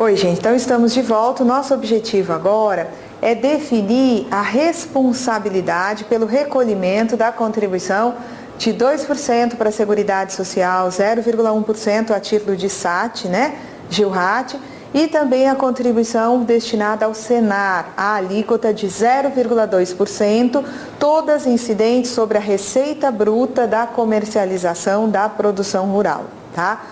Oi, gente, então estamos de volta. O nosso objetivo agora é definir a responsabilidade pelo recolhimento da contribuição de 2% para a Seguridade Social, 0,1% a título de SAT, GILRAT, e também a contribuição destinada ao Senar, a alíquota de 0,2%, todas incidentes sobre a receita bruta da comercialização da produção rural, tá?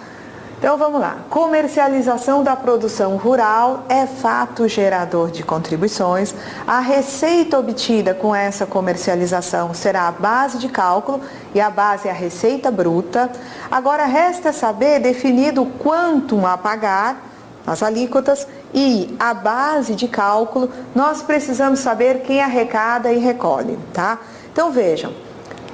Então vamos lá, comercialização da produção rural é fato gerador de contribuições. A receita obtida com essa comercialização será a base de cálculo e a base é a receita bruta. Agora resta saber definido o quantum a pagar, as alíquotas, e a base de cálculo, nós precisamos saber quem arrecada e recolhe, tá? Então vejam,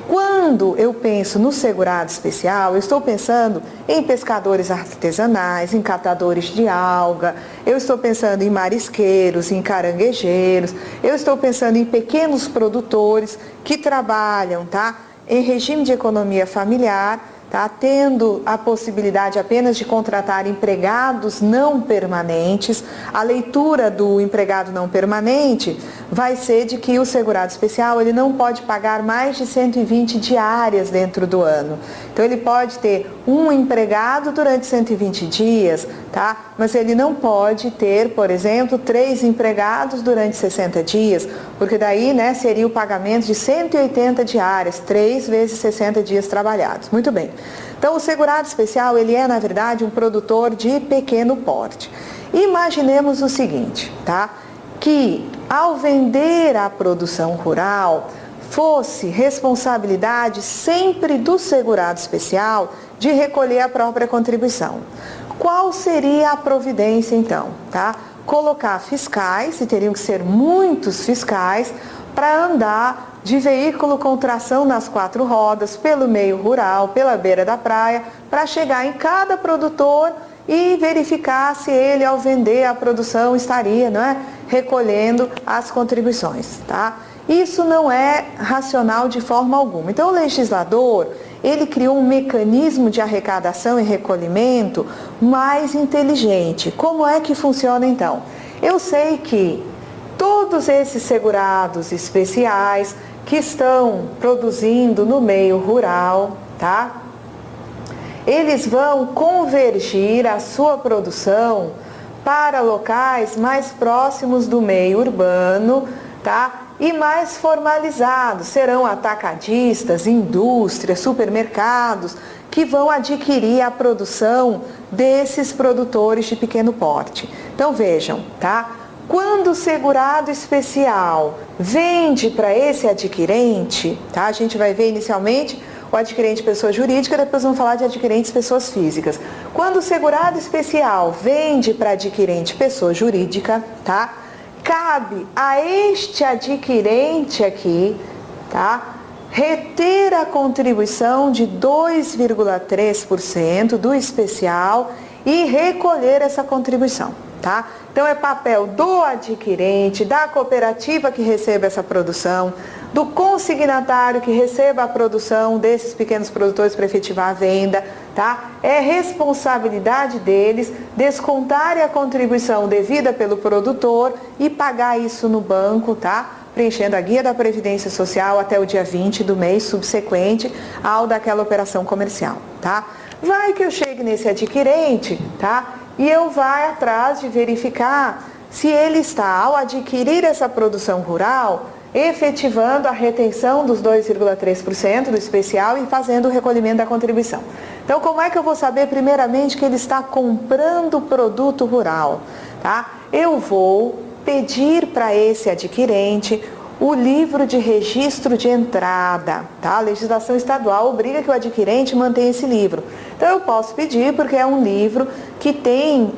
quando eu penso no segurado especial, eu estou pensando em pescadores artesanais, em catadores de alga, eu estou pensando em marisqueiros, em caranguejeiros, eu estou pensando em pequenos produtores que trabalham, tá, em regime de economia familiar, tá, tendo a possibilidade apenas de contratar empregados não permanentes. A leitura do empregado não permanente vai ser de que o segurado especial ele não pode pagar mais de 120 diárias dentro do ano. Então ele pode ter um empregado durante 120 dias, tá? Mas ele não pode ter, por exemplo, 3 empregados durante 60 dias, porque daí, seria o pagamento de 180 diárias, 3 vezes 60 dias trabalhados. Muito bem. Então, o segurado especial, ele é, na verdade, um produtor de pequeno porte. Imaginemos o seguinte, tá? Que ao vender a produção rural, fosse responsabilidade sempre do segurado especial de recolher a própria contribuição. Qual seria a providência, então, tá? Colocar fiscais, e teriam que ser muitos fiscais, para andar de veículo com tração nas 4 rodas, pelo meio rural, pela beira da praia, para chegar em cada produtor e verificar se ele, ao vender a produção, estaria, recolhendo as contribuições, tá? Isso não é racional de forma alguma. Então, o legislador, ele criou um mecanismo de arrecadação e recolhimento mais inteligente. Como é que funciona, então? Eu sei que todos esses segurados especiais que estão produzindo no meio rural, tá? Eles vão convergir a sua produção para locais mais próximos do meio urbano, tá? E mais formalizados, serão atacadistas, indústrias, supermercados, que vão adquirir a produção desses produtores de pequeno porte. Então vejam, tá? Quando o segurado especial vende para esse adquirente, tá? A gente vai ver inicialmente o adquirente pessoa jurídica, depois vamos falar de adquirentes pessoas físicas. Quando o segurado especial vende para adquirente pessoa jurídica, tá? Cabe a este adquirente aqui, tá, reter a contribuição de 2,3% do especial e recolher essa contribuição, tá? Então é papel do adquirente, da cooperativa que receba essa produção, do consignatário que receba a produção desses pequenos produtores para efetivar a venda, tá? É responsabilidade deles descontarem a contribuição devida pelo produtor e pagar isso no banco, tá? Preenchendo a guia da Previdência Social até o dia 20 do mês subsequente ao daquela operação comercial, tá? Vai que eu chegue nesse adquirente, tá? E eu vá atrás de verificar se ele está, ao adquirir essa produção rural, efetivando a retenção dos 2,3% do especial e fazendo o recolhimento da contribuição. Então, como é que eu vou saber, primeiramente, que ele está comprando produto rural? Tá? Eu vou pedir para esse adquirente o livro de registro de entrada. Tá? A legislação estadual obriga que o adquirente mantenha esse livro. Então, eu posso pedir porque é um livro que tem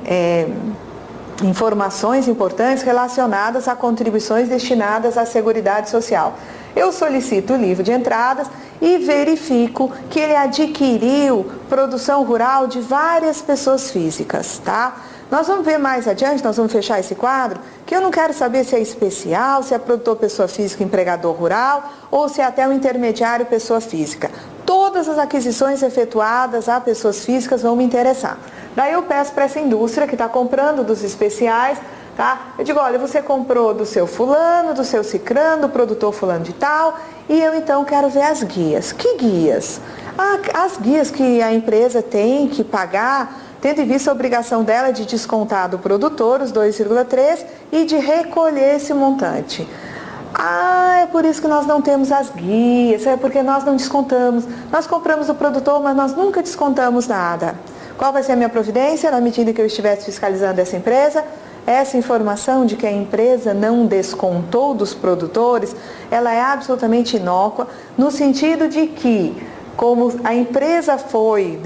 informações importantes relacionadas a contribuições destinadas à Seguridade Social. Eu solicito o livro de entradas e verifico que ele adquiriu produção rural de várias pessoas físicas, tá? Nós vamos ver mais adiante, nós vamos fechar esse quadro, que eu não quero saber se é especial, se é produtor pessoa física, empregador rural, ou se é até um intermediário pessoa física. Todas as aquisições efetuadas a pessoas físicas vão me interessar. Daí eu peço para essa indústria que está comprando dos especiais, tá? Eu digo, olha, você comprou do seu fulano, do seu cicrano, do produtor fulano de tal, e eu então quero ver as guias. Que guias? As guias que a empresa tem que pagar, tendo em vista a obrigação dela de descontar do produtor os 2,3 e de recolher esse montante. É por isso que nós não temos as guias, é porque nós não descontamos. Nós compramos do produtor, mas nós nunca descontamos nada. Qual vai ser a minha providência na medida que eu estivesse fiscalizando essa empresa? Essa informação de que a empresa não descontou dos produtores, ela é absolutamente inócua, no sentido de que, como a empresa foi,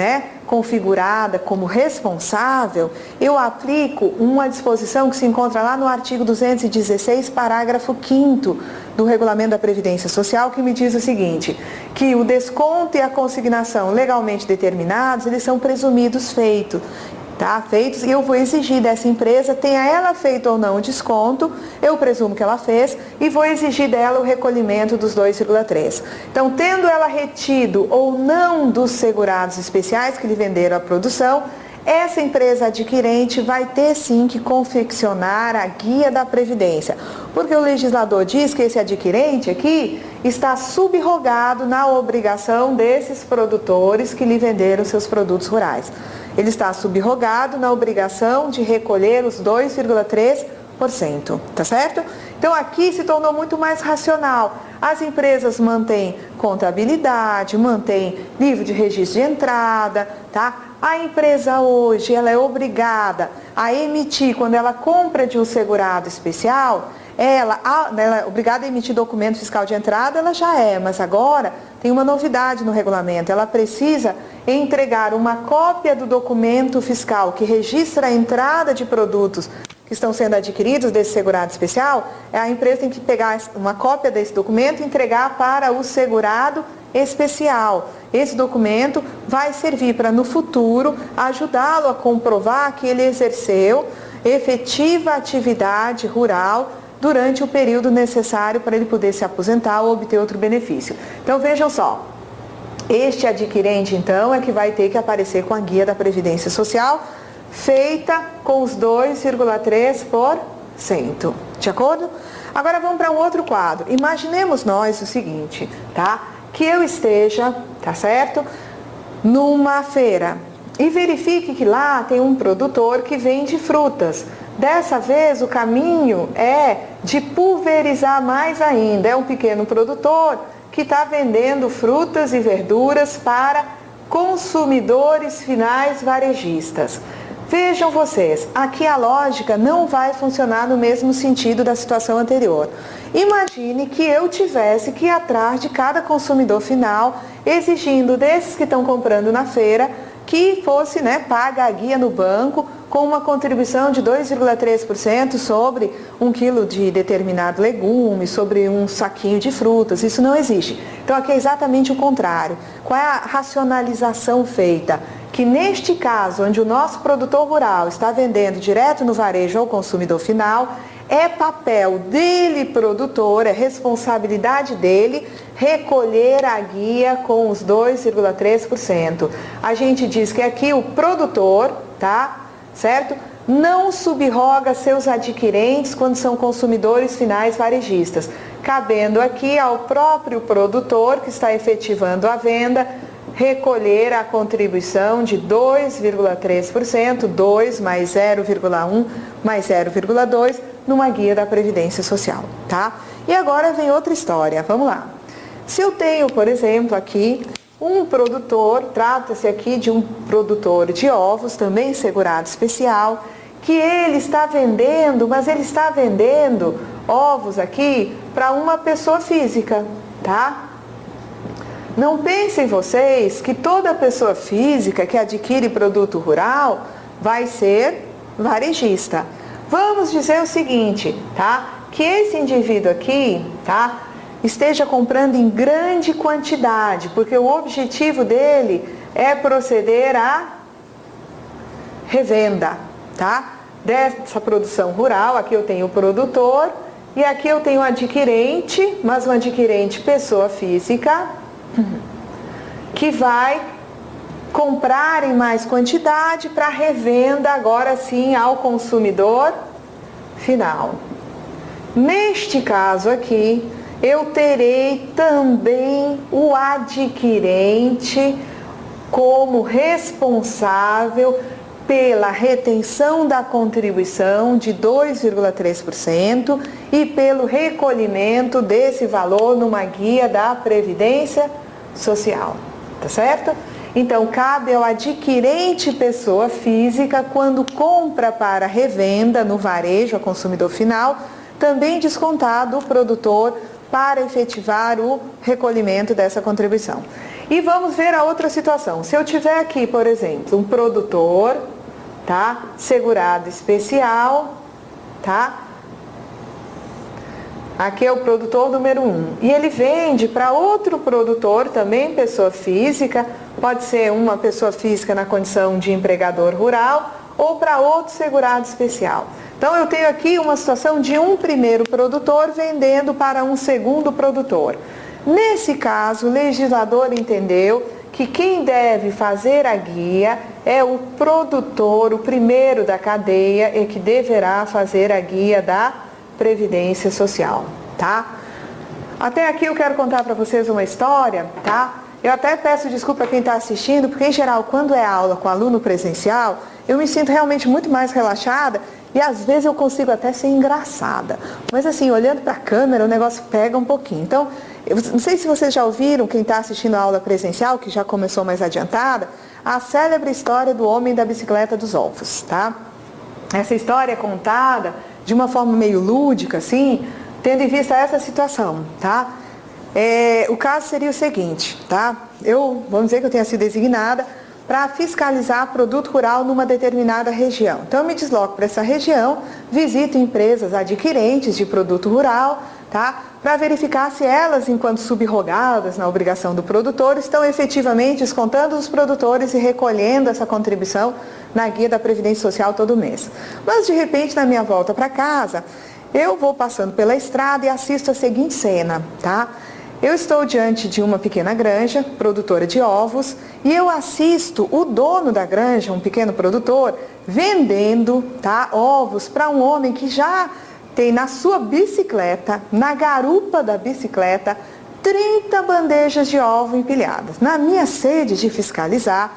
configurada como responsável, eu aplico uma disposição que se encontra lá no artigo 216, parágrafo 5º do Regulamento da Previdência Social, que me diz o seguinte, que o desconto e a consignação legalmente determinados, eles são presumidos feitos, e eu vou exigir dessa empresa, tenha ela feito ou não o desconto, eu presumo que ela fez, e vou exigir dela o recolhimento dos 2,3. Então, tendo ela retido ou não dos segurados especiais que lhe venderam a produção, essa empresa adquirente vai ter sim que confeccionar a guia da Previdência, porque o legislador diz que esse adquirente aqui está subrogado na obrigação desses produtores que lhe venderam seus produtos rurais. Ele está subrogado na obrigação de recolher os 2,3%, tá certo? Então aqui se tornou muito mais racional. As empresas mantêm contabilidade, mantêm livro de registro de entrada, tá? A empresa hoje, ela é obrigada a emitir, quando ela compra de um segurado especial, ela é obrigada a emitir documento fiscal de entrada, ela já é, mas agora tem uma novidade no regulamento, ela precisa entregar uma cópia do documento fiscal que registra a entrada de produtos que estão sendo adquiridos desse segurado especial, a empresa tem que pegar uma cópia desse documento e entregar para o segurado especial. Esse documento vai servir para, no futuro, ajudá-lo a comprovar que ele exerceu efetiva atividade rural durante o período necessário para ele poder se aposentar ou obter outro benefício. Então, vejam só, este adquirente, então, é que vai ter que aparecer com a guia da Previdência Social, feita com os 2,3%. De acordo? Agora vamos para um outro quadro. Imaginemos nós o seguinte, tá? Que eu esteja, tá certo? Numa feira e verifique que lá tem um produtor que vende frutas. Dessa vez o caminho é de pulverizar mais ainda. É um pequeno produtor que está vendendo frutas e verduras para consumidores finais varejistas. Vejam vocês, aqui a lógica não vai funcionar no mesmo sentido da situação anterior. Imagine que eu tivesse que ir atrás de cada consumidor final, exigindo desses que estão comprando na feira, que fosse, paga a guia no banco com uma contribuição de 2,3% sobre 1 quilo de determinado legume, sobre um saquinho de frutas. Isso não existe. Então aqui é exatamente o contrário. Qual é a racionalização feita? Que neste caso, onde o nosso produtor rural está vendendo direto no varejo ao consumidor final, é papel dele, produtor, é responsabilidade dele recolher a guia com os 2,3%. A gente diz que aqui o produtor, tá? Certo? Não subroga seus adquirentes quando são consumidores finais varejistas, cabendo aqui ao próprio produtor que está efetivando a venda recolher a contribuição de 2,3%, 2 mais 0,1 mais 0,2 numa guia da Previdência Social, tá? E agora vem outra história, vamos lá. Se eu tenho, por exemplo, aqui um produtor, trata-se aqui de um produtor de ovos, também segurado especial, que ele está vendendo, mas ele está vendendo ovos aqui para uma pessoa física, tá? Não pensem vocês que toda pessoa física que adquire produto rural vai ser varejista. Vamos dizer o seguinte, tá? Que esse indivíduo aqui, tá? Esteja comprando em grande quantidade, porque o objetivo dele é proceder à revenda, tá? Dessa produção rural, aqui eu tenho o produtor e aqui eu tenho o adquirente, mas um adquirente pessoa física, que vai comprar em mais quantidade para revenda agora sim ao consumidor final. Neste caso aqui, eu terei também o adquirente como responsável pela retenção da contribuição de 2,3% e pelo recolhimento desse valor numa guia da Previdência Social, tá certo? Então, cabe ao adquirente pessoa física, quando compra para revenda no varejo a consumidor final, também descontado o produtor para efetivar o recolhimento dessa contribuição. E vamos ver a outra situação. Se eu tiver aqui, por exemplo, um produtor, tá? Segurado especial, tá? Aqui é o produtor número 1. E ele vende para outro produtor, também pessoa física, pode ser uma pessoa física na condição de empregador rural ou para outro segurado especial. Então eu tenho aqui uma situação de um primeiro produtor vendendo para um segundo produtor. Nesse caso, o legislador entendeu que quem deve fazer a guia é o produtor, o primeiro da cadeia, e que deverá fazer a guia da Previdência Social, tá? Até aqui eu quero contar para vocês uma história, tá? Eu até peço desculpa a quem está assistindo, porque em geral, quando é aula com aluno presencial, eu me sinto realmente muito mais relaxada e às vezes eu consigo até ser engraçada. Mas assim, olhando para a câmera, o negócio pega um pouquinho. Então, eu não sei se vocês já ouviram, quem está assistindo a aula presencial, que já começou mais adiantada, a célebre história do homem da bicicleta dos ovos, tá? Essa história é contada de uma forma meio lúdica, assim, tendo em vista essa situação, tá? O caso seria o seguinte, tá? Vamos dizer que eu tenha sido designada para fiscalizar produto rural numa determinada região. Então, eu me desloco para essa região, visito empresas adquirentes de produto rural, tá? Para verificar se elas, enquanto subrogadas na obrigação do produtor, estão efetivamente descontando os produtores e recolhendo essa contribuição na guia da Previdência Social todo mês. Mas, de repente, na minha volta para casa, eu vou passando pela estrada e assisto a seguinte cena, tá? Eu estou diante de uma pequena granja, produtora de ovos, e eu assisto o dono da granja, um pequeno produtor, vendendo, tá, ovos para um homem que já tem na sua bicicleta, na garupa da bicicleta, 30 bandejas de ovo empilhadas. Na minha sede de fiscalizar,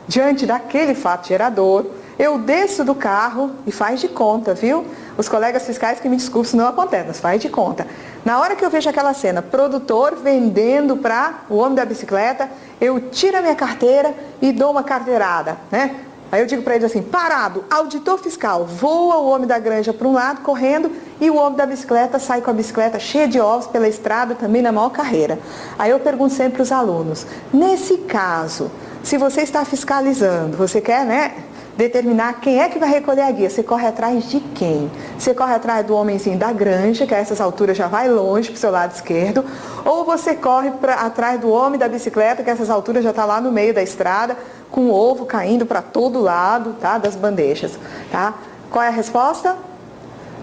diante daquele fato gerador, eu desço do carro e faz de conta, viu? Os colegas fiscais que me desculpem se não acontece, mas faz de conta. Na hora que eu vejo aquela cena, produtor vendendo para o homem da bicicleta, eu tiro a minha carteira e dou uma carteirada, né? Aí eu digo para ele assim, parado, auditor fiscal, voa o homem da granja para um lado, correndo, e o homem da bicicleta sai com a bicicleta cheia de ovos pela estrada, também na maior carreira. Aí eu pergunto sempre para os alunos, nesse caso, se você está fiscalizando, você quer, né, determinar quem é que vai recolher a guia, você corre atrás de quem? Você corre atrás do homenzinho da granja, que a essas alturas já vai longe para o seu lado esquerdo, ou você corre atrás do homem da bicicleta, que a essas alturas já está lá no meio da estrada, com o ovo caindo para todo lado, tá, das bandejas, tá? Qual é a resposta?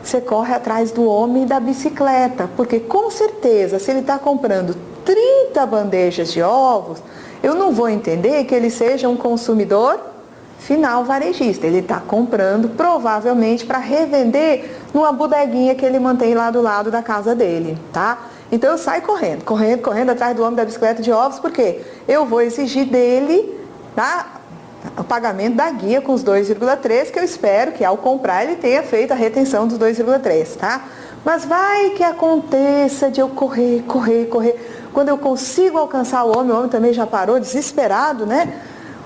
Você corre atrás do homem da bicicleta, porque com certeza, se ele está comprando 30 bandejas de ovos, eu não vou entender que ele seja um consumidor final varejista. Ele está comprando provavelmente para revender numa bodeguinha que ele mantém lá do lado da casa dele, tá? Então eu saio correndo atrás do homem da bicicleta de ovos, porque eu vou exigir dele, tá, o pagamento da guia com os 2,3, que eu espero que ao comprar ele tenha feito a retenção dos 2,3, tá? Mas vai que aconteça de eu correr. Quando eu consigo alcançar o homem também já parou, desesperado, né?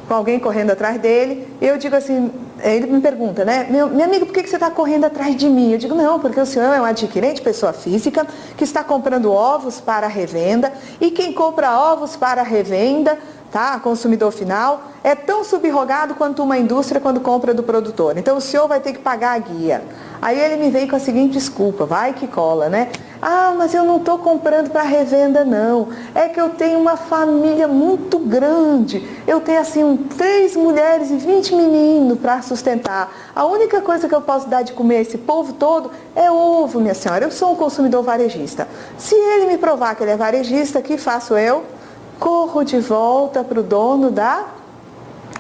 Com alguém correndo atrás dele, eu digo assim, ele me pergunta, né, meu amigo, por que você está correndo atrás de mim? Eu digo, não, porque o senhor é um adquirente, pessoa física, que está comprando ovos para revenda, e quem compra ovos para revenda, tá, consumidor final, é tão subrogado quanto uma indústria quando compra do produtor. Então o senhor vai ter que pagar a guia. Aí ele me veio com a seguinte desculpa, vai que cola, né? Ah, mas eu não estou comprando para revenda, não. É que eu tenho uma família muito grande. Eu tenho, assim, 3 mulheres e 20 meninos para sustentar. A única coisa que eu posso dar de comer a esse povo todo é ovo, minha senhora. Eu sou um consumidor varejista. Se ele me provar que ele é varejista, o que faço eu? Corro de volta para o dono da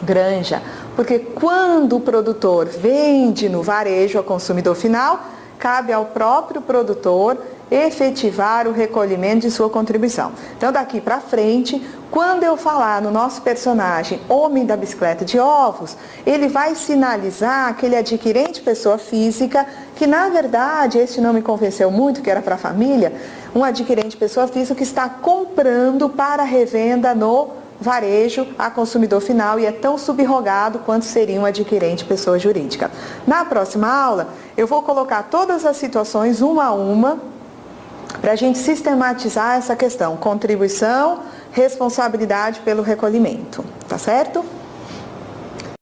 granja, porque quando o produtor vende no varejo ao consumidor final, cabe ao próprio produtor efetivar o recolhimento de sua contribuição. Então, daqui para frente, quando eu falar no nosso personagem Homem da Bicicleta de Ovos, ele vai sinalizar aquele adquirente pessoa física, que na verdade, esse não me convenceu muito, que era para a família, um adquirente pessoa física que está comprando para revenda no varejo a consumidor final e é tão subrogado quanto seria um adquirente pessoa jurídica. Na próxima aula, eu vou colocar todas as situações uma a uma para a gente sistematizar essa questão, contribuição, responsabilidade pelo recolhimento, tá certo?